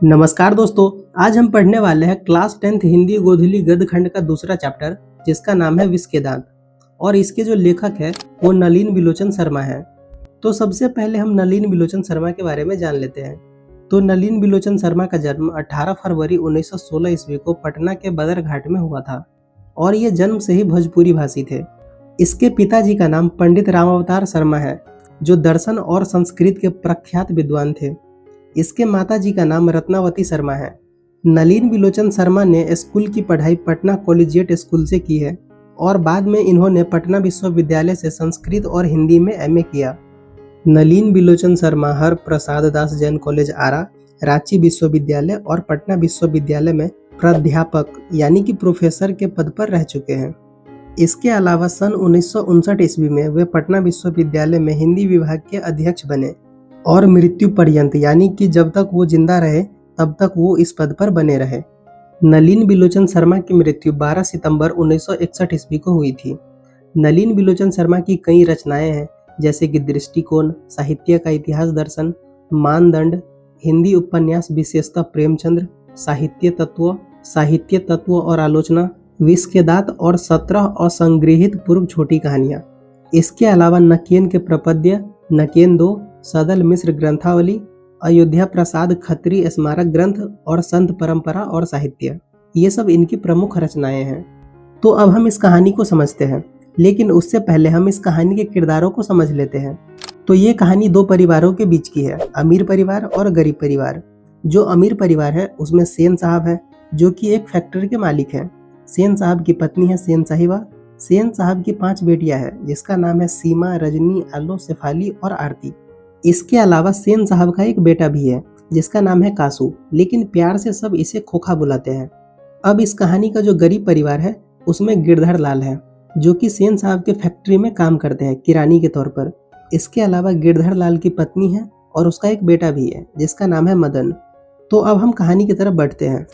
नमस्कार दोस्तों। आज हम पढ़ने वाले हैं क्लास 10th हिंदी गोधुली गद्य खंड का दूसरा चैप्टर, जिसका नाम है विष के दांत। और इसके जो लेखक है वो नलिन बिलोचन शर्मा है। तो सबसे पहले हम नलिन बिलोचन शर्मा के बारे में जान लेते हैं। तो नलिन बिलोचन शर्मा का जन्म 18 फरवरी 1916 ईस्वी को पटना के बदरघाट में हुआ था और ये जन्म से ही भोजपुरी भाषी थे। इसके पिताजी का नाम पंडित रामावतार शर्मा है, जो दर्शन और संस्कृत के प्रख्यात विद्वान थे। इसके माताजी का नाम रत्नावती शर्मा है। नलिन बिलोचन शर्मा ने स्कूल की पढ़ाई पटना कॉलेजिएट स्कूल से की है और बाद में इन्होंने पटना विश्वविद्यालय से संस्कृत और हिंदी में एमए किया। नलिन बिलोचन शर्मा हर प्रसाद दास जैन कॉलेज आरा, रांची विश्वविद्यालय और पटना विश्वविद्यालय में प्राध्यापक यानी कि प्रोफेसर के पद पर रह चुके हैं। इसके अलावा सन 1959 ईस्वी में वे पटना विश्वविद्यालय में हिंदी विभाग के अध्यक्ष बने और मृत्यु पर्यंत यानी कि जब तक वो जिंदा रहे तब तक वो इस पद पर बने रहे। नलिन बिलोचन शर्मा की मृत्यु 12 सितंबर 1961 ईस्वी को हुई थी। नलिन बिलोचन शर्मा की कई रचनाएं हैं, जैसे कि दृष्टिकोण, साहित्य का इतिहास दर्शन, मानदंड, हिंदी उपन्यास विशेषतः प्रेमचंद्र, साहित्य तत्व और आलोचना, विष के दांत और 17 असंग्रहित पूर्व छोटी कहानियां। इसके अलावा नकेन के प्रपद्य, नकेन 2, सदल मिश्र ग्रंथावली, अयोध्या प्रसाद खत्री स्मारक ग्रंथ और संत परंपरा और साहित्य, ये सब इनकी प्रमुख रचनाएं हैं। तो अब हम इस कहानी को समझते हैं, लेकिन उससे पहले हम इस कहानी के किरदारों को समझ लेते हैं। तो ये कहानी दो परिवारों के बीच की है, अमीर परिवार और गरीब परिवार। जो अमीर परिवार है उसमें सेन साहब है, जो कि एक फैक्ट्री के मालिक हैं। सेन साहब की पत्नी है सेन साहिबा। सेन साहब की 5 बेटियां हैं, जिसका नाम है सीमा, रजनी, आलो, शेफाली और आरती। इसके अलावा सेन साहब का एक बेटा भी है, जिसका नाम है कासू, लेकिन प्यार से सब इसे खोखा बुलाते हैं। अब इस कहानी का जो गरीब परिवार है उसमें गिरधर लाल है, जो कि सेन साहब के फैक्ट्री में काम करते हैं किरानी के तौर पर। इसके अलावा गिरधर लाल की पत्नी है और उसका एक बेटा भी है, जिसका नाम है मदन। तो अब हम कहानी की तरफ बढ़ते हैं।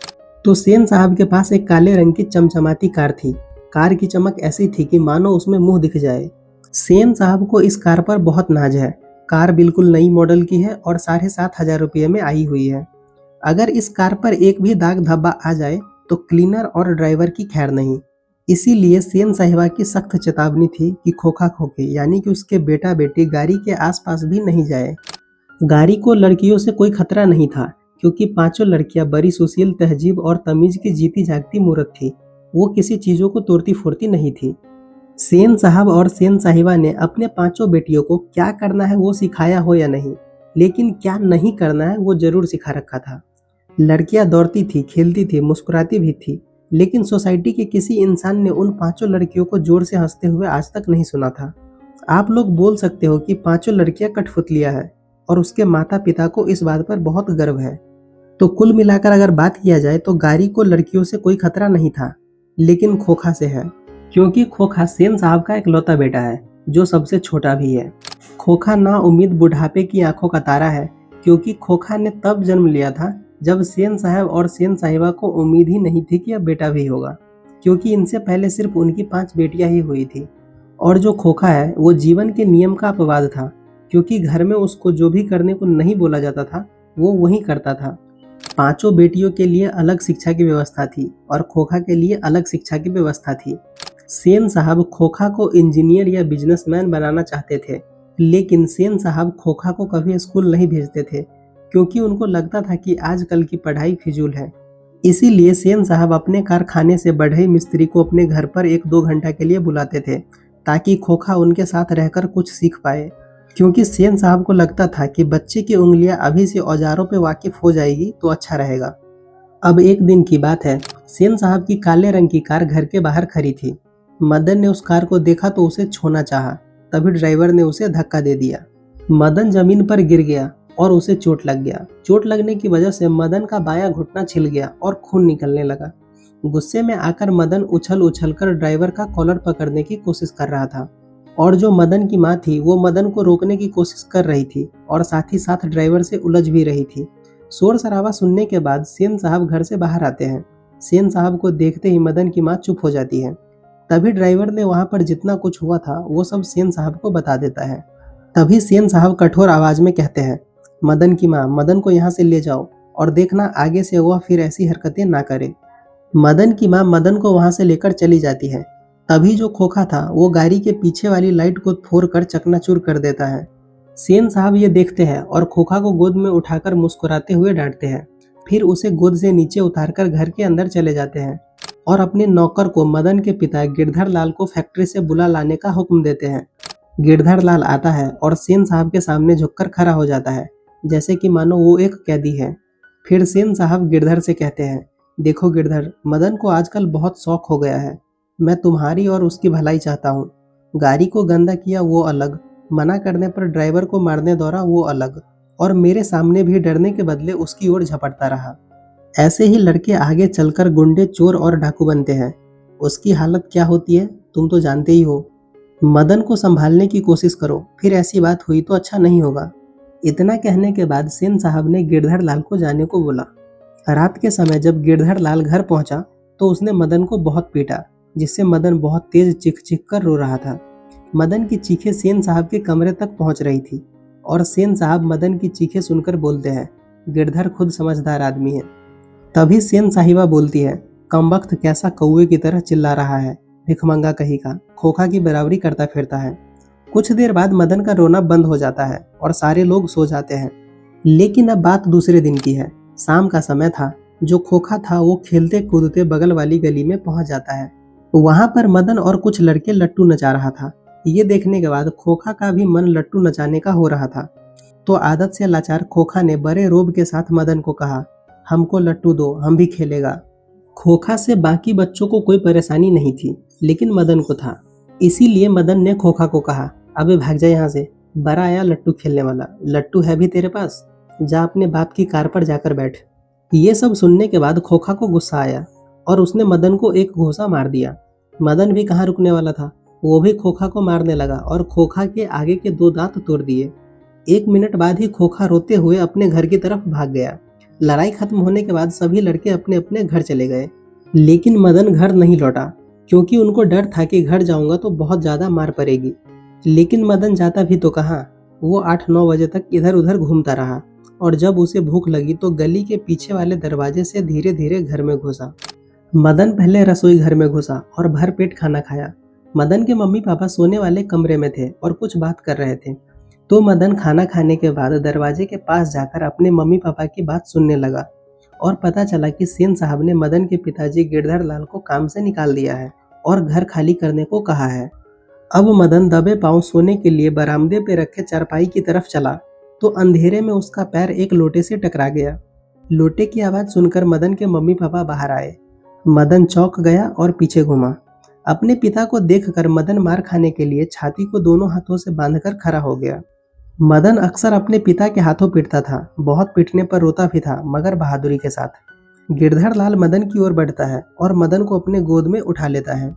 तो सेन साहब के पास एक काले रंग की चमचमाती कार थी। कार की चमक ऐसी थी कि मानो उसमें मुंह दिख जाए। सेन साहब को इस कार पर बहुत नाज है। कार बिल्कुल नई मॉडल की है और 7,500 रुपये में आई हुई है। अगर इस कार पर एक भी दाग धब्बा आ जाए तो क्लीनर और ड्राइवर की खैर नहीं। इसीलिए सेन साहिबा की सख्त चेतावनी थी कि खोखा खोखे यानी कि उसके बेटा बेटी गाड़ी के आसपास भी नहीं जाए। गाड़ी को लड़कियों से कोई खतरा नहीं था, क्योंकि 5 लड़कियां बड़ी सुशील, तहजीब और तमीज की जीती जागती मूर्त थी। वो किसी चीजों को तोड़ती फोड़ती नहीं थी। सेन साहब और सेन साहिबा ने अपने 5 बेटियों को क्या करना है वो सिखाया हो या नहीं, लेकिन क्या नहीं करना है वो जरूर सिखा रखा था। लड़कियां दौड़ती थी, खेलती थी, मुस्कुराती भी थी, लेकिन सोसाइटी के किसी इंसान ने उन 5 लड़कियों को जोर से हंसते हुए आज तक नहीं सुना था। आप लोग बोल सकते हो कि 5 लड़कियां कठपुतलियां हैं और उसके माता पिता को इस बात पर बहुत गर्व है। तो कुल मिलाकर अगर बात किया जाए तो गाड़ी को लड़कियों से कोई खतरा नहीं था, लेकिन खोखा से है, क्योंकि खोखा सेन साहब का इकलौता बेटा है, जो सबसे छोटा भी है। खोखा नाउम्मीद बुढ़ापे की आंखों का तारा है, क्योंकि खोखा ने तब जन्म लिया था जब सेन साहब और सेन साहिबा को उम्मीद ही नहीं थी कि अब बेटा भी होगा, क्योंकि इनसे पहले सिर्फ उनकी 5 बेटियां ही हुई थी। और जो खोखा है वो जीवन के नियम का अपवाद था, क्योंकि घर में उसको जो भी करने को नहीं बोला जाता था वो वही करता था। 5 बेटियों के लिए अलग शिक्षा की व्यवस्था थी और खोखा के लिए अलग शिक्षा की व्यवस्था थी। सेन साहब खोखा को इंजीनियर या बिजनेसमैन बनाना चाहते थे, लेकिन सेन साहब खोखा को कभी स्कूल नहीं भेजते थे, क्योंकि उनको लगता था कि आजकल की पढ़ाई फिजूल है। इसीलिए सेन साहब अपने कारखाने से बढ़ई मिस्त्री को अपने घर पर 1-2 घंटा के लिए बुलाते थे, ताकि खोखा उनके साथ रहकर कुछ सीख पाए, क्योंकि सेन साहब को लगता था कि बच्चे की उंगलियां अभी से औजारों पे वाकिफ हो जाएगी तो अच्छा रहेगा। अब एक दिन की बात है, सेन साहब की काले रंग की कार घर के बाहर खड़ी थी। मदन ने उस कार को देखा तो उसे छूना चाहा, तभी ड्राइवर ने उसे धक्का दे दिया। मदन जमीन पर गिर गया और उसे चोट लग गया। चोट लगने की वजह से मदन का बायां घुटना छिल गया और खून निकलने लगा। गुस्से में आकर मदन उछल उछल कर ड्राइवर का कॉलर पकड़ने की कोशिश कर रहा था, और जो मदन की माँ थी वो मदन को रोकने की कोशिश कर रही थी और साथ ही साथ ड्राइवर से उलझ भी रही थी। शोर शराबा सुनने के बाद सेन साहब घर से बाहर आते हैं। सेन साहब को देखते ही मदन की माँ चुप हो जाती है। तभी ड्राइवर ने वहां पर जितना कुछ हुआ था वो सब सेन साहब को बता देता है। तभी सेन साहब कठोर आवाज में कहते हैं, मदन की माँ, मदन को यहाँ से ले जाओ और देखना आगे से वह फिर ऐसी हरकतें ना करे। मदन की माँ मदन को वहां से लेकर चली जाती है। तभी जो खोखा था वो गाड़ी के पीछे वाली लाइट को फोड़कर चकनाचूर कर देता है। सेन साहब ये देखते हैं और खोखा को गोद में उठाकर मुस्कुराते हुए डांटते हैं। फिर उसे गोद से नीचे उतारकर घर के अंदर चले जाते हैं और अपने नौकर को मदन के पिता गिरधर लाल को फैक्ट्री से बुला लाने का हुक्म देते हैं। गिरधर लाल आता है और सेन साहब के सामने झुककर खड़ा हो जाता है, जैसे कि मानो वो एक कैदी है। फिर सेन साहब गिरधर से कहते हैं, देखो गिरधर, मदन को आजकल बहुत शौक हो गया है। मैं तुम्हारी और उसकी भलाई चाहता हूँ। गाड़ी को गंदा किया वो अलग, मना करने पर ड्राइवर को मारने दौड़ा वो अलग, और मेरे सामने भी डरने के बदले उसकी ओर झपटता रहा। ऐसे ही लड़के आगे चलकर गुंडे, चोर और डाकू बनते हैं। उसकी हालत क्या होती है तुम तो जानते ही हो। मदन को संभालने की कोशिश करो, फिर ऐसी बात हुई तो अच्छा नहीं होगा। इतना कहने के बाद सेन साहब ने गिरधर लाल को जाने को बोला। रात के समय जब गिरधर लाल घर पहुंचा तो उसने मदन को बहुत पीटा, जिससे मदन बहुत तेज चीख चीख कर रो रहा था। मदन की चीखें सेन साहब के कमरे तक पहुंच रही थी और सेन साहब मदन की चीखें सुनकर बोलते हैं, गिरधर खुद समझदार आदमी है। तभी सेन साहिबा बोलती है, कमबख्त कैसा कौवे की तरह चिल्ला रहा है, भिखमंगा कहीं का, खोखा की बराबरी करता फिरता है। कुछ देर बाद मदन का रोना बंद हो जाता है और सारे लोग सो जाते हैं। लेकिन अब बात दूसरे दिन की है। शाम का समय था। जो खोखा था वो खेलते कूदते बगल वाली गली में पहुंच जाता है। वहां पर मदन और कुछ लड़के लट्टू नचा रहा था। ये देखने के बाद खोखा का भी मन लट्टू नचाने का हो रहा था। तो आदत से लाचार खोखा ने बड़े रोब के साथ मदन को कहा, हमको लट्टू दो, हम भी खेलेगा। खोखा से बाकी बच्चों को कोई परेशानी नहीं थी, लेकिन मदन को था। इसीलिए मदन ने खोखा को कहा, अबे भाग जा यहाँ से, बड़ा आया लट्टू खेलने वाला, लट्टू है भी तेरे पास, जा अपने बाप की कार पर जाकर बैठ। ये सब सुनने के बाद खोखा को गुस्सा आया और उसने मदन को एक घूंसा मार दिया। मदन भी कहाँ रुकने वाला था, वो भी खोखा को मारने लगा और खोखा के आगे के 2 दांत तोड़ दिए। 1 मिनट बाद ही खोखा रोते हुए अपने घर की तरफ भाग गया। लड़ाई खत्म होने के बाद सभी लड़के अपने अपने घर चले गए, लेकिन मदन घर नहीं लौटा, क्योंकि उनको डर था कि घर जाऊंगा तो बहुत ज्यादा मार पड़ेगी। लेकिन मदन जाता भी तो कहाँ, वो 8-9 बजे तक इधर उधर घूमता रहा और जब उसे भूख लगी तो गली के पीछे वाले दरवाजे से धीरे धीरे घर में घुसा। मदन पहले रसोई घर में घुसा और भर पेट खाना खाया। मदन के मम्मी पापा सोने वाले कमरे में थे और कुछ बात कर रहे थे। तो मदन खाना खाने के बाद दरवाजे के पास जाकर अपने मम्मी पापा की बात सुनने लगा और पता चला कि सेन साहब ने मदन के पिताजी गिरधर लाल को काम से निकाल दिया है और घर खाली करने को कहा है। अब मदन दबे पांव सोने के लिए बरामदे पे रखे चारपाई की तरफ चला तो अंधेरे में उसका पैर एक लोटे से टकरा गया। लोटे की आवाज सुनकर मदन के मम्मी पापा बाहर आए। मदन चौंक गया और पीछे घूमा। अपने पिता को देखकर मदन मार खाने के लिए छाती को दोनों हाथों से बांधकर खड़ा हो गया। मदन अक्सर अपने पिता के हाथों पीटता था, बहुत पीटने पर रोता भी था, मगर बहादुरी के साथ। गिरधर लाल मदन की ओर बढ़ता है और मदन को अपने गोद में उठा लेता है।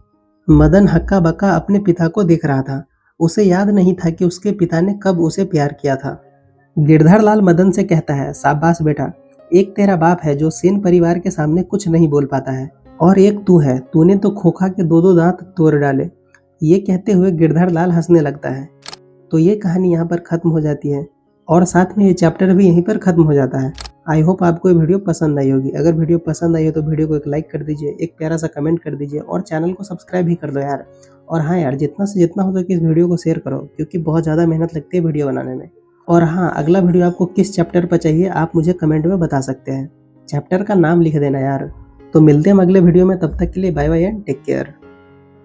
मदन हक्का बक्का अपने पिता को देख रहा था। उसे याद नहीं था कि उसके पिता ने कब उसे प्यार किया था। गिरधर लाल मदन से कहता है, शाबाश बेटा, एक तेरा बाप है जो सेन परिवार के सामने कुछ नहीं बोल पाता है, और एक तू है, तूने तो खोखा के 2-2 दांत तोड़ डाले। ये कहते हुए गिरधर लाल हंसने लगता है। तो ये कहानी यहाँ पर खत्म हो जाती है और साथ में ये चैप्टर भी यहीं पर खत्म हो जाता है। आई होप आपको ये वीडियो पसंद आई होगी। अगर वीडियो पसंद आई हो तो वीडियो को एक लाइक कर दीजिए, एक प्यारा सा कमेंट कर दीजिए और चैनल को सब्सक्राइब भी कर दो यार। और हाँ यार, जितना से जितना हो सके इस वीडियो को शेयर करो, क्योंकि बहुत ज़्यादा मेहनत लगती है वीडियो बनाने में। और हाँ, अगला वीडियो आपको किस चैप्टर पर चाहिए आप मुझे कमेंट में बता सकते हैं। चैप्टर का नाम लिख देना यार। तो मिलते हैं अगले वीडियो में, तब तक के लिए bye bye and take care.